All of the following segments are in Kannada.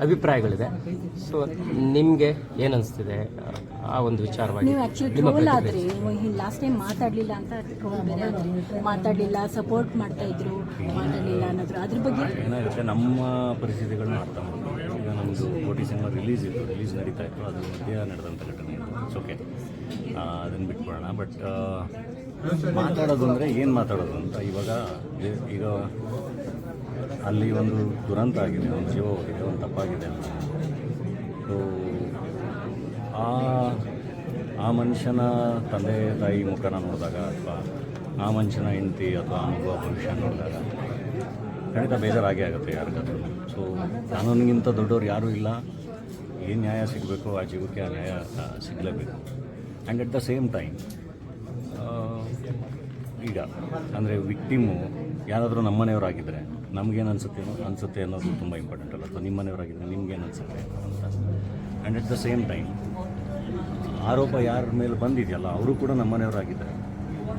ಅಭಿಪ್ರಾಯಗಳಿದೆ. ಸೊ ನಿಮಗೆ ಏನು ಅನಿಸ್ತಿದೆ ಆ ಒಂದು ವಿಚಾರವಾಗಿ? ನೀವು ಆ್ಯಕ್ಚುಲಿ ಟ್ರೋಲ್ ಆದರೆ ಲಾಸ್ಟ್ ಟೈಮ್ ಮಾತಾಡಲಿಲ್ಲ ಅಂತ ಟ್ರೋಲ್ ಬೇರೆ ಆದರೆ ಮಾತಾಡಲಿಲ್ಲ, ಸಪೋರ್ಟ್ ಮಾಡ್ತಾ ಇದ್ರು, ಮಾತಾಡಲಿಲ್ಲ ಅನ್ನೋದ್ರು, ಅದ್ರ ಬಗ್ಗೆ ಏನಾಗುತ್ತೆ, ನಮ್ಮ ಪರಿಸ್ಥಿತಿಗಳನ್ನ ಅರ್ಥ ಮಾಡ್ಕೊಂಡು ಈಗ ನಮ್ಮದು ಕೋಟಿ ಸಿನಿಮಾ ರಿಲೀಸ್ ನಡೀತಾ ಇತ್ತು, ಅದು ಮಧ್ಯ ನಡೆದಂಥ ಘಟನೆ ಇದು. ಇಟ್ಸ್ ಓಕೆ, ಅದನ್ನು ಬಿಟ್ಬಿಡೋಣ. ಬಟ್ ಮಾತಾಡೋದು ಅಂದರೆ ಏನು ಮಾತಾಡೋದು ಅಂತ ಈಗ ಅಲ್ಲಿ ಒಂದು ದುರಂತ ಆಗಿದೆ, ಒಂದು ಜೀವ ಹೋಗಿದೆ, ಒಂದು ತಪ್ಪಾಗಿದೆ ಅಂತ. ಸೊ ಆ ಮನುಷ್ಯನ ತಂದೆ ತಾಯಿ ಮುಖನ ನೋಡಿದಾಗ ಅಥವಾ ಆ ಮನುಷ್ಯನ ಹೆಂಡತಿ ಅಥವಾ ಆ ಮಗುವ ಭವಿಷ್ಯ ನೋಡಿದಾಗ ಖಂಡಿತ ಬೇಜಾರಾಗೇ ಆಗುತ್ತೆ ಯಾರಿಗಾದ್ರೂ. ಸೊ ಕಾನೂನಿಗಿಂತ ದೊಡ್ಡವ್ರು ಯಾರೂ ಇಲ್ಲ. ಏನು ನ್ಯಾಯ ಸಿಗಬೇಕು ಆ ಜೀವಕ್ಕೆ ಆ ನ್ಯಾಯ ಸಿಗಲೇಬೇಕು. And at the same time ಈಗ ಅಂದರೆ ವಿಕ್ಟಿಮು ಯಾರಾದರೂ ನಮ್ಮನೆಯವರಾಗಿದ್ದರೆ ನಮಗೇನು ಅನಿಸುತ್ತೆ ಅನ್ನೋದು ತುಂಬ ಇಂಪಾರ್ಟೆಂಟ್ ಅಲ್ಲ, ಅಥವಾ ನಿಮ್ಮ ಮನೆಯವರಾಗಿದ್ದರೆ ನಿಮ್ಗೇನು ಅನಿಸುತ್ತೆ ಅಂತ. And at the same time ಆರೋಪ ಯಾರ ಮೇಲೆ ಬಂದಿದೆಯಲ್ಲ ಅವರು ಕೂಡ ನಮ್ಮನೆಯವರಾಗಿದ್ದಾರೆ,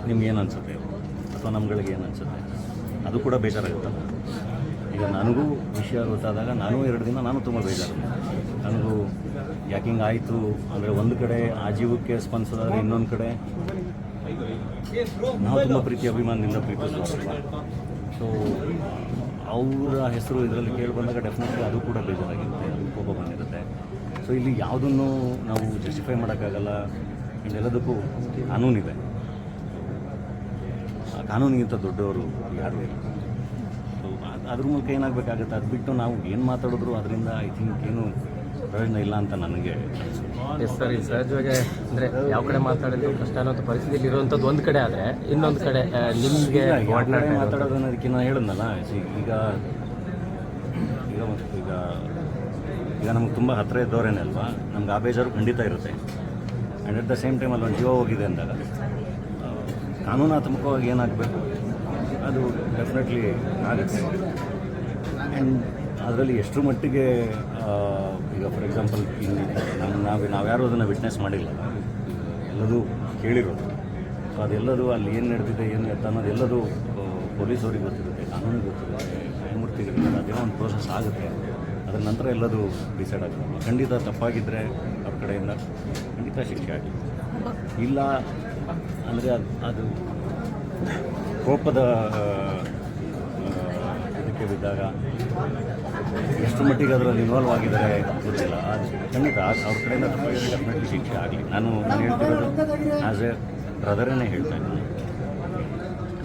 ನಿಮ್ಗೇನು ಅನಿಸುತ್ತೆ ಅಥವಾ ನಮ್ಗಳಿಗೆ ಏನು ಅನಿಸುತ್ತೆ ಅದು ಕೂಡ ಬೇಜಾರಾಗುತ್ತಲ್ಲ. ಈಗ ನನಗೂ ವಿಷಯ ಗೊತ್ತಾದಾಗ ನಾನು 2 ದಿನ ನಾನು ತುಂಬ ಬೇಜಾರು. ನನಗೂ ಯಾಕೆ ಹಿಂಗೆ ಆಯಿತು ಅಂದರೆ ಒಂದು ಕಡೆ ಆ ಜೀವಕ್ಕೆ ಸ್ಪಂದಿಸೋದಾದ್ರೆ ಇನ್ನೊಂದು ಕಡೆ ನಾವು ತುಂಬ ಪ್ರೀತಿ ಅಭಿಮಾನದಿಂದ ಪ್ರೀತಿಸೋಲ್ಲ. ಸೊ ಅವರ ಹೆಸರು ಇದರಲ್ಲಿ ಕೇಳಿ ಬಂದಾಗ ಡೆಫಿನೆಟ್ಲಿ ಅದು ಕೂಡ ಬೇಜಾರಾಗಿರುತ್ತೆ, ಅದು ಕೋಪ ಬಂದಿರುತ್ತೆ. ಸೊ ಇಲ್ಲಿ ಯಾವುದನ್ನು ನಾವು ಜಸ್ಟಿಫೈ ಮಾಡೋಕ್ಕಾಗಲ್ಲ. ಇದೆಲ್ಲದಕ್ಕೂ ಕಾನೂನಿದೆ, ಆ ಕಾನೂನಿಗಿಂತ ದೊಡ್ಡವರು ಯಾರು ಇಲ್ಲ. ಸೊ ಅದ್ರ ಮೂಲಕ ಏನಾಗಬೇಕಾಗುತ್ತೆ, ಅದು ಬಿಟ್ಟು ನಾವು ಏನು ಮಾತಾಡಿದ್ರು ಅದರಿಂದ ಐ ಥಿಂಕ್ ಏನು ಪ್ರಯೋಜನ ಇಲ್ಲ ಅಂತ ನನಗೆ ಅನಿಸುತ್ತೆ. ಎಸ್ ಸರ್, ಈ ಸಹಜವಾಗಿ ಅಂದರೆ ಯಾವ ಕಡೆ ಮಾತಾಡೋದು ಕಷ್ಟ ಅನ್ನೋ ಪರಿಸ್ಥಿತಿಯಲ್ಲಿ ಇರುವಂಥದ್ದು ಒಂದು ಕಡೆ ಆದರೆ, ಇನ್ನೊಂದು ಕಡೆ ನಿಮಗೆ ಮಾತಾಡೋದು ಅನ್ನೋದಕ್ಕೆ ನಾನು ಹೇಳಿದ್ನಲ್ಲ. ಈಗ ಈಗ ಈಗ ಈಗ ನಮ್ಗೆ ತುಂಬ ಹತ್ತಿರ ಇದ್ದವರೇನೆ ಅಲ್ವಾ, ನಮ್ಗೆ ಆ ಬೇಜಾರು ಖಂಡಿತ ಇರುತ್ತೆ. And at the same time ಅಲ್ಲಿ ಒಂದು ಜೀವ ಹೋಗಿದೆ ಅಂದಾಗ ಕಾನೂನಾತ್ಮಕವಾಗಿ ಏನಾಗಬೇಕು ಅದು ಡೆಫಿನೆಟ್ಲಿ ಆಗುತ್ತೆ. ಆ್ಯಂಡ್ ಅದರಲ್ಲಿ ಎಷ್ಟರ ಮಟ್ಟಿಗೆ ಈಗ ಫಾರ್ ಎಕ್ಸಾಂಪಲ್ ನಾವು ಯಾರೂ ಅದನ್ನು ವಿಟ್ನೆಸ್ ಮಾಡಿಲ್ಲ, ಎಲ್ಲದೂ ಕೇಳಿರೋದು. ಸೊ ಅದೆಲ್ಲದೂ ಅಲ್ಲಿ ಏನು ನಡೆದಿದೆ ಏನು ಎತ್ತ ಅನ್ನೋದೆಲ್ಲದೂ ಪೊಲೀಸವ್ರಿಗೆ ಗೊತ್ತಿರುತ್ತೆ, ಕಾನೂನಿಗೆ ಗೊತ್ತಿರುತ್ತೆ, ನ್ಯಾಯಮೂರ್ತಿಗಳಿಗೆ ಅದೇನೋ ಒಂದು ಪ್ರೋಸೆಸ್ ಆಗುತ್ತೆ. ಅದರ ನಂತರ ಎಲ್ಲದೂ ಡಿಸೈಡ್ ಆಗುತ್ತೆ. ಖಂಡಿತ ತಪ್ಪಾಗಿದ್ದರೆ ಅವ್ರ ಕಡೆಯಿಂದ ಖಂಡಿತ ಶಿಕ್ಷೆ ಆಗಲಿ. ಇಲ್ಲ ಅಂದರೆ ಅದು ಕೋಪದ ಇದಕ್ಕೆ ಬಿದ್ದಾಗ ಎಷ್ಟು ಮಟ್ಟಿಗೆ ಅದರಲ್ಲಿ ಇನ್ವಾಲ್ವ್ ಆಗಿದ್ದಾರೆ ಗೊತ್ತಿಲ್ಲ. ಅದು ಖಂಡಿತ ಅವ್ರ ಕಡೆಯಿಂದ ತಪ್ಪಾಗಿದ್ದರೆ ಡೆಫಿನೆಟ್ಲಿ ಶಿಕ್ಷೆ ಆಗಲಿ. ನಾನು ಹೇಳ್ತಿರೋದು ಆ್ಯಸ್ ಎ ಬ್ರದರನ್ನೇ ಹೇಳ್ತಾ ಇದ್ದೀನಿ.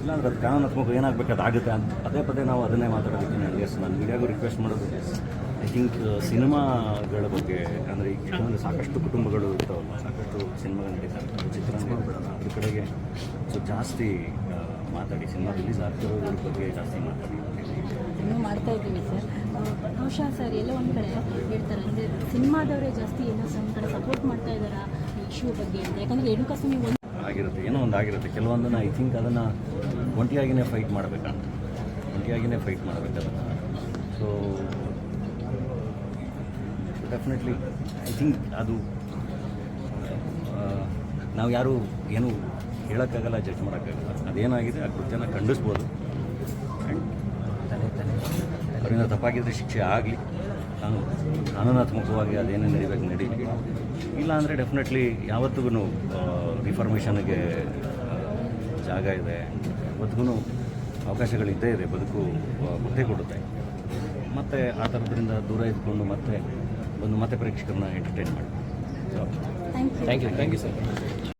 ಇಲ್ಲಾಂದ್ರೆ ಅದು ಕಾನೂನಾತ್ಮಕ ಏನಾಗಬೇಕು ಅದಾಗುತ್ತೆ ಅಂತ ಪದೇ ಪದೇ ನಾವು ಅದನ್ನೇ ಮಾತಾಡೋದಕ್ಕೆ ನಾನು ಮೀಡಿಯಾಗೂ ರಿಕ್ವೆಸ್ಟ್ ಮಾಡೋದು. ಐ ಥಿಂಕ್ ಸಿನಿಮಾಗಳ ಬಗ್ಗೆ ಅಂದರೆ ಈ ಕ್ಷಣದಲ್ಲಿ ಸಾಕಷ್ಟು ಕುಟುಂಬಗಳು ಇರ್ತಾವಲ್ಲ, ಸಾಕಷ್ಟು ಸಿನಿಮಾಗಳು ನಡೀತಾರೆ, ಚಿತ್ರರಂಗ ಬಿಡೋಣ ಅದ್ರ ಕಡೆಗೆ ಸೊ ಜಾಸ್ತಿ ಮಾತಾಡಿ, ಸಿನಿಮಾ ರಿಲೀಸ್ ಆಗ್ತಿರೋದ್ರ ಬಗ್ಗೆ ಜಾಸ್ತಿ ಮಾತಾಡಿ ಇನ್ನೂ ಮಾಡ್ತಾ ಇದ್ದೀವಿ ಸರ್. ಬಹುಶಃ ಸರ್ ಎಲ್ಲ ಒಂದು ಕಡೆ ಹೇಳ್ತಾರೆ ಅಂದರೆ ಸಿನಿಮಾದವರೇ ಜಾಸ್ತಿ ಏನೋ ಒಂದು ಕಡೆ ಸಪೋರ್ಟ್ ಮಾಡ್ತಾ ಇದ್ದಾರೆ ಈ ಇಶ್ಯೂ ಬಗ್ಗೆ ಅಂತ. ಯಾಕಂದರೆ ರೇಣುಕಾಸ್ವಾಮಿ ಆಗಿರುತ್ತೆ, ಏನೋ ಒಂದು ಆಗಿರುತ್ತೆ. ಕೆಲವೊಂದನ್ನು ಐ ಥಿಂಕ್ ಅದನ್ನು ಒಂಟಿಯಾಗಿಯೇ ಫೈಟ್ ಮಾಡಬೇಕಂತ, ಒಂಟಿಯಾಗಿಯೇ ಫೈಟ್ ಮಾಡಬೇಕದನ್ನು. ಸೊ ಡೆಫಿನೆಟ್ಲಿ ಐ ಥಿಂಕ್ ಅದು ನಾವು ಯಾರೂ ಏನೂ ಹೇಳೋಕ್ಕಾಗಲ್ಲ, ಜಡ್ಜ್ ಮಾಡೋಕ್ಕಾಗಲ್ಲ. ಅದೇನಾಗಿದೆ ಆ ಕೃತ್ಯನ ಖಂಡಿಸ್ಬೋದು. ಅವರಿಂದ ತಪ್ಪಾಗಿದ್ದರೆ ಶಿಕ್ಷೆ ಆಗಲಿ, ಕಾನೂನಾತ್ಮಕವಾಗಿ ಅದೇನೇ ನಡಿಬೇಕು ನಡೀಲಿ. ಇಲ್ಲ ಅಂದರೆ ಡೆಫಿನೆಟ್ಲಿ ಯಾವತ್ತಿಗೂ ರಿಫಾರ್ಮೇಷನ್ಗೆ ಜಾಗ ಇದೆ, ಯಾವತ್ತಿಗೂ ಅವಕಾಶಗಳಿದ್ದೇ ಇದೆ, ಬದುಕು ಕೊಟ್ಟೇ ಕೊಡುತ್ತೆ. ಮತ್ತು ಆ ಥರದ್ರಿಂದ ದೂರ ಇದ್ಕೊಂಡು ಮತ್ತೆ ಪ್ರೇಕ್ಷಕರನ್ನ ಎಂಟರ್ಟೈನ್ ಮಾಡಿ. Thank you sir.